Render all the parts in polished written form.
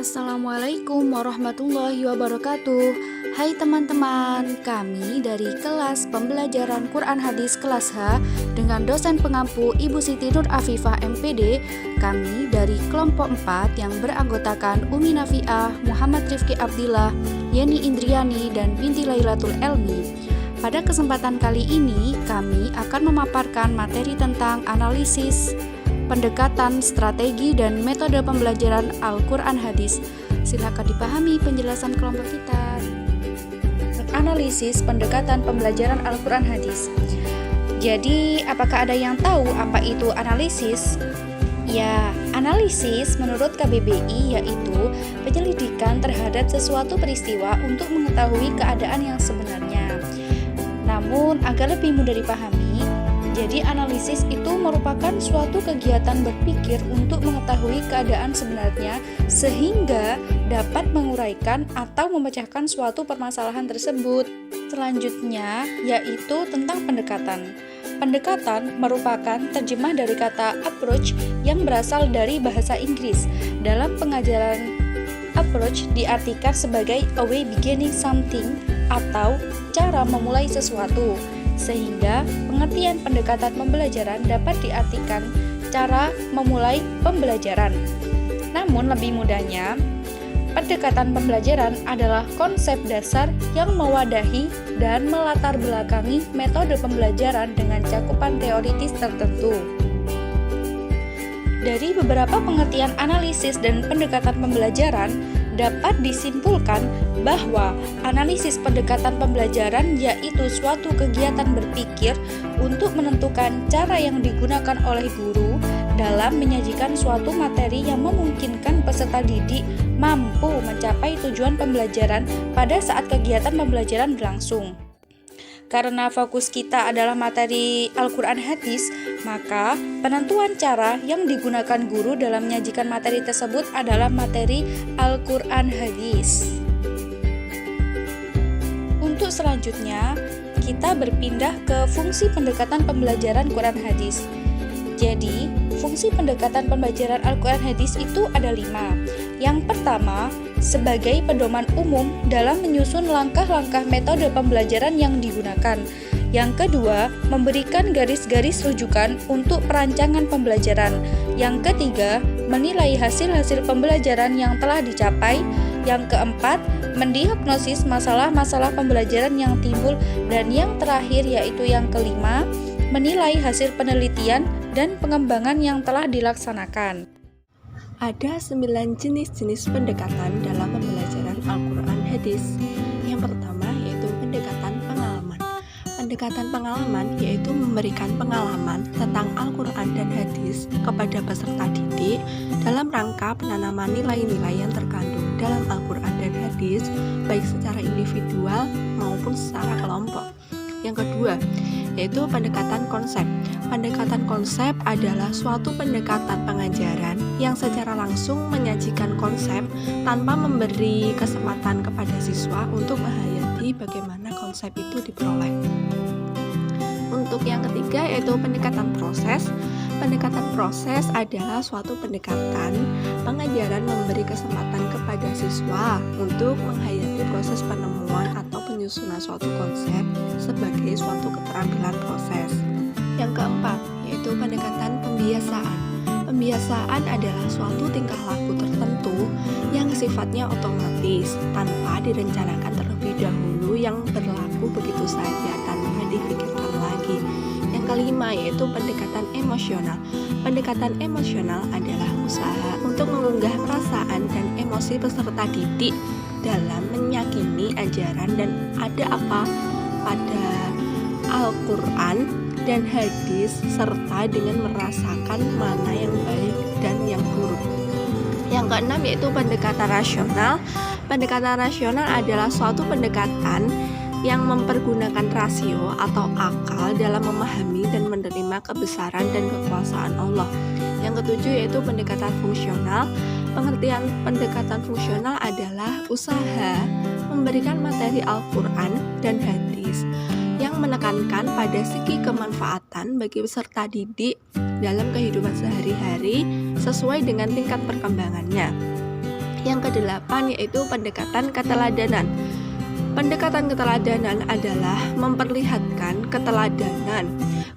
Assalamualaikum warahmatullahi wabarakatuh. Hai teman-teman, kami dari kelas pembelajaran Quran Hadis kelas H dengan dosen pengampu Ibu Siti Nur Afifah MPD. Kami dari kelompok 4 yang beranggotakan Umi Nafiah, Muhammad Rifki Abdillah, Yeni Indriani, dan Binti Lailatul Elmi. Pada kesempatan kali ini, kami akan memaparkan materi tentang analisis, pendekatan, strategi, dan metode pembelajaran Al-Quran Hadis. Silakan dipahami penjelasan kelompok kita. Analisis pendekatan pembelajaran Al-Quran Hadis. Jadi, apakah ada yang tahu apa itu analisis? Ya, analisis menurut KBBI yaitu penyelidikan terhadap sesuatu peristiwa untuk mengetahui keadaan yang sebenarnya. Namun, agar lebih mudah dipahami, jadi analisis itu merupakan suatu kegiatan berpikir untuk mengetahui keadaan sebenarnya sehingga dapat menguraikan atau memecahkan suatu permasalahan tersebut. Selanjutnya yaitu tentang pendekatan. Pendekatan merupakan terjemah dari kata approach yang berasal dari bahasa Inggris. Dalam pengajaran approach diartikan sebagai a way beginning something atau cara memulai sesuatu. Sehingga pengertian pendekatan pembelajaran dapat diartikan cara memulai pembelajaran. Namun lebih mudahnya, pendekatan pembelajaran adalah konsep dasar yang mewadahi dan melatar belakangi metode pembelajaran dengan cakupan teoritis tertentu. Dari beberapa pengertian analisis dan pendekatan pembelajaran, dapat disimpulkan bahwa analisis pendekatan pembelajaran yaitu suatu kegiatan berpikir untuk menentukan cara yang digunakan oleh guru dalam menyajikan suatu materi yang memungkinkan peserta didik mampu mencapai tujuan pembelajaran pada saat kegiatan pembelajaran berlangsung. Karena fokus kita adalah materi Al-Quran Hadis, maka penentuan cara yang digunakan guru dalam menyajikan materi tersebut adalah materi Al-Quran Hadis. Untuk selanjutnya, kita berpindah ke fungsi pendekatan pembelajaran Quran Hadis. Jadi, fungsi pendekatan pembelajaran Al-Quran Hadis itu ada 5. Yang pertama, sebagai pedoman umum dalam menyusun langkah-langkah metode pembelajaran yang digunakan. Yang kedua, memberikan garis-garis rujukan untuk perancangan pembelajaran. Yang ketiga, menilai hasil-hasil pembelajaran yang telah dicapai. Yang keempat, mendiagnosis masalah-masalah pembelajaran yang timbul. Dan yang terakhir yaitu yang kelima, menilai hasil penelitian dan pengembangan yang telah dilaksanakan. Ada 9 jenis-jenis pendekatan dalam pembelajaran Al-Quran Hadis. Yang pertama yaitu pendekatan pengalaman. Pendekatan pengalaman yaitu memberikan pengalaman tentang Al-Quran dan Hadis kepada peserta didik dalam rangka penanaman nilai-nilai yang terkandung dalam Al-Quran dan Hadis, baik secara individual maupun secara kelompok. Yang kedua yaitu pendekatan konsep. Pendekatan konsep adalah suatu pendekatan pengajaran yang secara langsung menyajikan konsep tanpa memberi kesempatan kepada siswa untuk menghayati bagaimana konsep itu diperoleh. Untuk yang ketiga yaitu pendekatan proses. Pendekatan proses adalah suatu pendekatan pengajaran memberi kesempatan kepada siswa untuk menghayati proses penemuan atau penyusunan suatu konsep sebagai suatu keterampilan proses. Yang keempat yaitu pendekatan pembiasaan. Pembiasaan adalah suatu tingkah laku tertentu yang sifatnya otomatis tanpa direncanakan terlebih dahulu, yang berlaku begitu saja tanpa dipikirkan lagi. Yang kelima yaitu pendekatan emosional. Pendekatan emosional adalah usaha untuk mengunggah perasaan dan emosi peserta didik dalam meyakini ajaran dan ada apa pada Al-Quran dan Hadis serta dengan merasakan mana yang baik dan yang buruk. Yang keenam yaitu pendekatan rasional. Pendekatan rasional adalah suatu pendekatan yang mempergunakan rasio atau akal dalam memahami dan menerima kebesaran dan kekuasaan Allah. Yang ketujuh yaitu pendekatan fungsional. Pengertian pendekatan fungsional adalah usaha memberikan materi Al-Quran dan Hadis yang menekankan pada segi kemanfaatan bagi peserta didik dalam kehidupan sehari-hari sesuai dengan tingkat perkembangannya. Yang kedelapan yaitu pendekatan keteladanan. Pendekatan keteladanan adalah memperlihatkan keteladanan,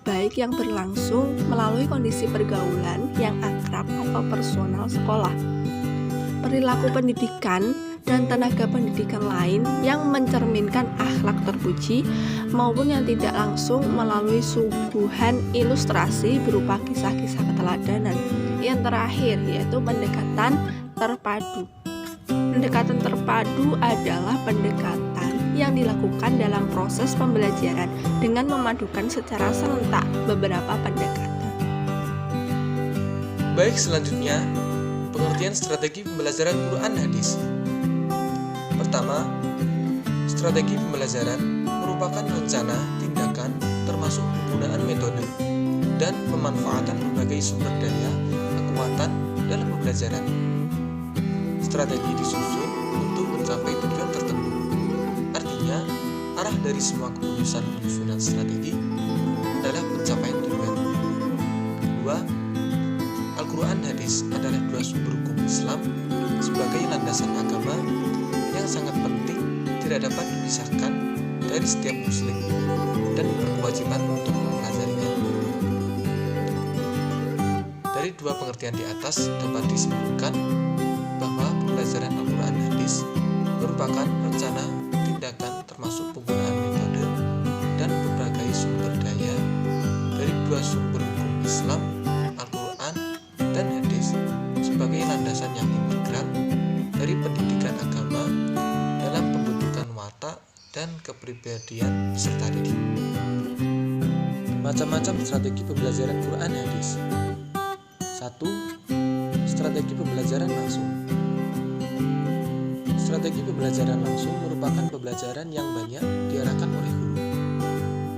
baik yang berlangsung melalui kondisi pergaulan yang akrab atau personal sekolah, perilaku pendidikan, dan tenaga pendidikan lain yang mencerminkan akhlak terpuji maupun yang tidak langsung melalui suguhan ilustrasi berupa kisah-kisah keteladanan. Yang terakhir yaitu pendekatan terpadu. Pendekatan terpadu adalah pendekatan yang dilakukan dalam proses pembelajaran dengan memadukan secara serentak beberapa pendekatan. Baik, selanjutnya pengertian strategi pembelajaran Quran Hadis. Pertama, strategi pembelajaran merupakan rencana, tindakan, termasuk penggunaan metode dan pemanfaatan berbagai sumber daya, kekuatan dalam pembelajaran. Strategi disusun untuk mencapai tujuan tertentu. Artinya, arah dari semua keputusan penyusunan strategi adalah pencapaian tujuan. Kedua, Al-Quran Hadis adalah dua sumber hukum Islam sebagai landasan agama yang sangat penting, tidak dapat dipisahkan dari setiap muslim dan berkewajiban untuk mempelajarinya. Dari dua pengertian di atas dapat disimpulkan bahwa pembelajaran Al-Quran Hadis merupakan rencana, tindakan, termasuk penggunaan metode dan berbagai sumber daya dari dua sumber hukum Islam, Al-Quran dan Hadis, sebagai landasan yang integral dari pendidikan agama dalam pembentukan watak dan kepribadian peserta didik. Macam-macam strategi pembelajaran Quran Hadis. 1. Strategi pembelajaran langsung. Strategi pembelajaran langsung merupakan pembelajaran yang banyak diarahkan oleh guru.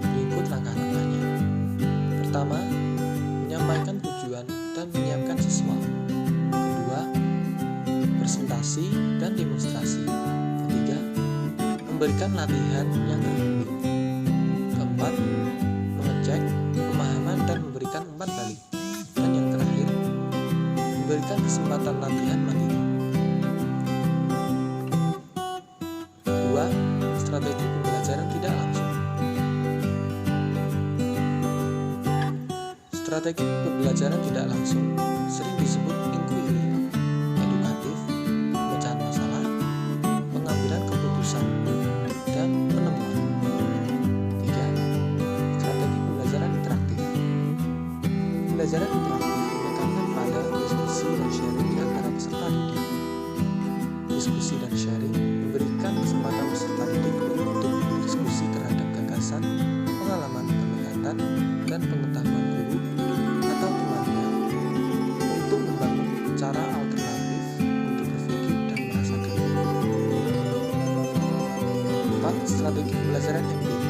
Berikut langkah-langkahnya. Pertama, menyampaikan tujuan dan menyiapkan siswa. Kedua, presentasi dan demonstrasi. Ketiga, memberikan latihan yang terbimbing. Keempat, mengecek pemahaman dan memberikan umpan balik. Dan yang terakhir, memberikan kesempatan latihan mandiri. 2. Strategi pembelajaran tidak langsung. Strategi pembelajaran tidak langsung sering disebut inquiry, edukatif, pemecahan masalah, pengambilan keputusan, dan penemuan. 3. Strategi pembelajaran interaktif. Pembelajaran interaktif menekankan pada diskusi dan sharing di antara peserta didik. Diskusi dan sharing memberikan kesempatan peserta didik untuk berdiskusi terhadap gagasan, pengalaman pendekatan, dan pengetahuan guru atau temannya untuk membangun cara alternatif untuk berpikir dan merasakan. 4. Strategi pembelajaran empirik.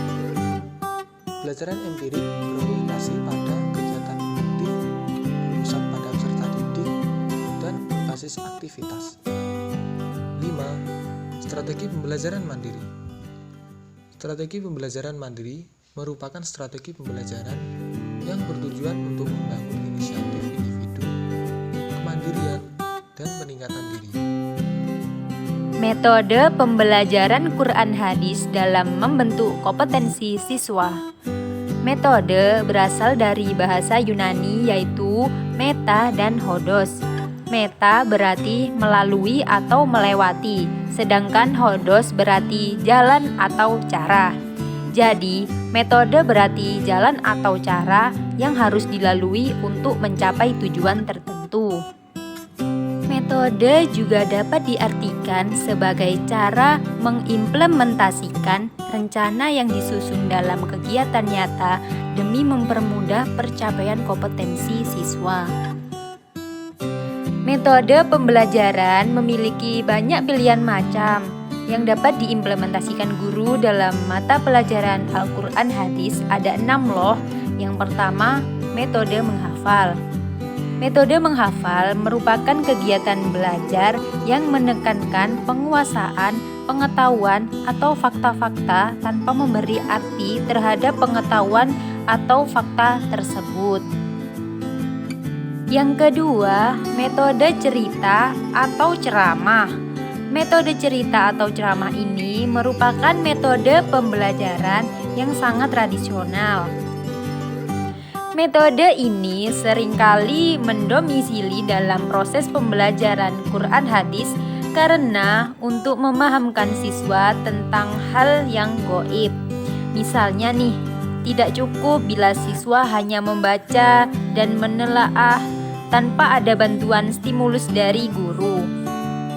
Pembelajaran empirik berorientasi pada kegiatan aktif, berpusat pada peserta didik, dan berbasis aktivitas. 5. Strategi pembelajaran mandiri. Strategi pembelajaran mandiri merupakan strategi pembelajaran yang bertujuan untuk membangun inisiatif individu, kemandirian, dan peningkatan diri. Metode pembelajaran Quran Hadis dalam membentuk kompetensi siswa. Metode berasal dari bahasa Yunani yaitu meta dan hodos. Meta berarti melalui atau melewati, sedangkan hodos berarti jalan atau cara. Jadi, metode berarti jalan atau cara yang harus dilalui untuk mencapai tujuan tertentu. Metode juga dapat diartikan sebagai cara mengimplementasikan rencana yang disusun dalam kegiatan nyata demi mempermudah pencapaian kompetensi siswa. Metode pembelajaran memiliki banyak pilihan macam yang dapat diimplementasikan guru dalam mata pelajaran Al-Quran Hadis. Ada 6 loh. Yang pertama, metode menghafal. Metode menghafal merupakan kegiatan belajar yang menekankan penguasaan, pengetahuan, atau fakta-fakta tanpa memberi arti terhadap pengetahuan atau fakta tersebut. Yang kedua, metode cerita atau ceramah. Metode cerita atau ceramah ini merupakan metode pembelajaran yang sangat tradisional. Metode ini seringkali mendomisili dalam proses pembelajaran Quran hadis karena untuk memahamkan siswa tentang hal yang gaib. Misalnya nih, tidak cukup bila siswa hanya membaca dan menelaah tanpa ada bantuan stimulus dari guru.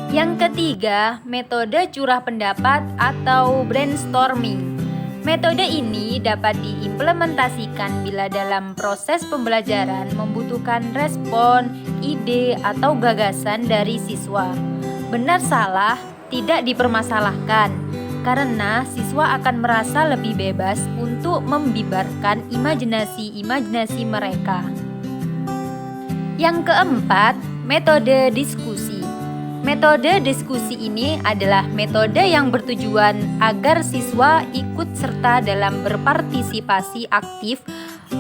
Yang ketiga, metode curah pendapat atau brainstorming. Metode ini dapat diimplementasikan bila dalam proses pembelajaran membutuhkan respon, ide, atau gagasan dari siswa. Benar salah tidak dipermasalahkan, karena siswa akan merasa lebih bebas untuk membibarkan imajinasi mereka. Yang keempat, metode diskusi. Metode diskusi ini adalah metode yang bertujuan agar siswa ikut serta dalam berpartisipasi aktif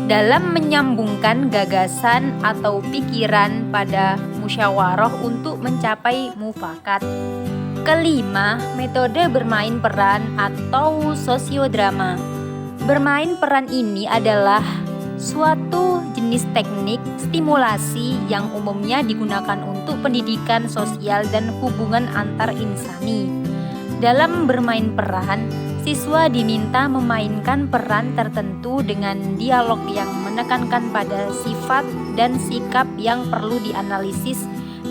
dalam menyambungkan gagasan atau pikiran pada musyawarah untuk mencapai mufakat. Kelima, metode bermain peran atau sosiodrama. Bermain peran ini adalah suatu jenis teknik stimulasi yang umumnya digunakan untuk pendidikan sosial dan hubungan antar insani. Dalam bermain peran, siswa diminta memainkan peran tertentu dengan dialog yang menekankan pada sifat dan sikap yang perlu dianalisis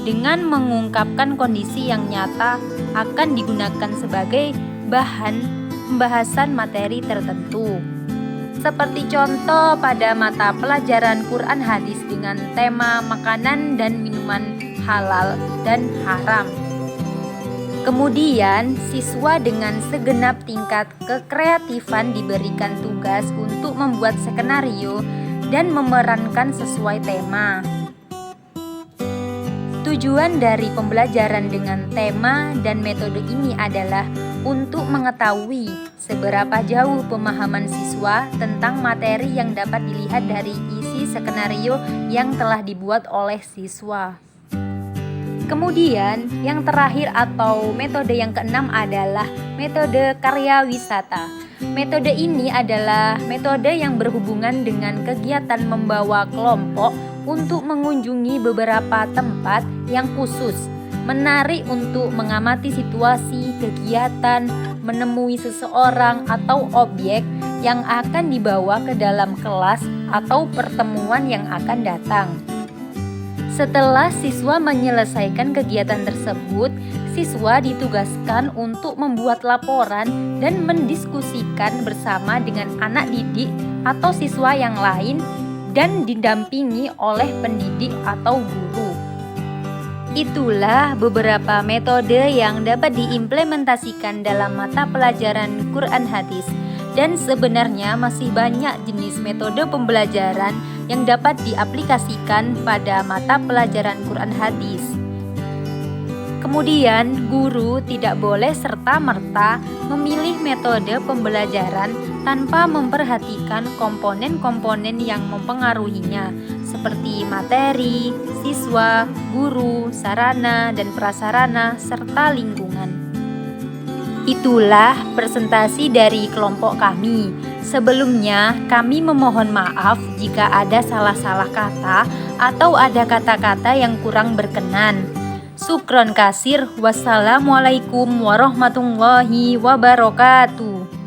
dengan mengungkapkan kondisi yang nyata akan digunakan sebagai bahan pembahasan materi tertentu. Seperti contoh pada mata pelajaran Quran hadis dengan tema makanan dan minuman halal dan haram. Kemudian, siswa dengan segenap tingkat kekreatifan diberikan tugas untuk membuat skenario dan memerankan sesuai tema. Tujuan dari pembelajaran dengan tema dan metode ini adalah untuk mengetahui seberapa jauh pemahaman siswa tentang materi yang dapat dilihat dari isi skenario yang telah dibuat oleh siswa. Kemudian, yang terakhir atau metode yang keenam adalah metode karya wisata. Metode ini adalah metode yang berhubungan dengan kegiatan membawa kelompok untuk mengunjungi beberapa tempat yang khusus, menarik untuk mengamati situasi, kegiatan, menemui seseorang atau objek yang akan dibawa ke dalam kelas atau pertemuan yang akan datang. Setelah siswa menyelesaikan kegiatan tersebut, siswa ditugaskan untuk membuat laporan dan mendiskusikan bersama dengan anak didik atau siswa yang lain dan didampingi oleh pendidik atau guru. Itulah beberapa metode yang dapat diimplementasikan dalam mata pelajaran Quran hadis, dan sebenarnya masih banyak jenis metode pembelajaran yang dapat diaplikasikan pada mata pelajaran Quran hadis. Kemudian, guru tidak boleh serta-merta memilih metode pembelajaran tanpa memperhatikan komponen-komponen yang mempengaruhinya, seperti materi, siswa, guru, sarana dan prasarana, serta lingkungan. Itulah presentasi dari kelompok kami. Sebelumnya, kami memohon maaf jika ada salah-salah kata atau ada kata-kata yang kurang berkenan. Syukron kasir. Wassalamualaikum warahmatullahi wabarakatuh.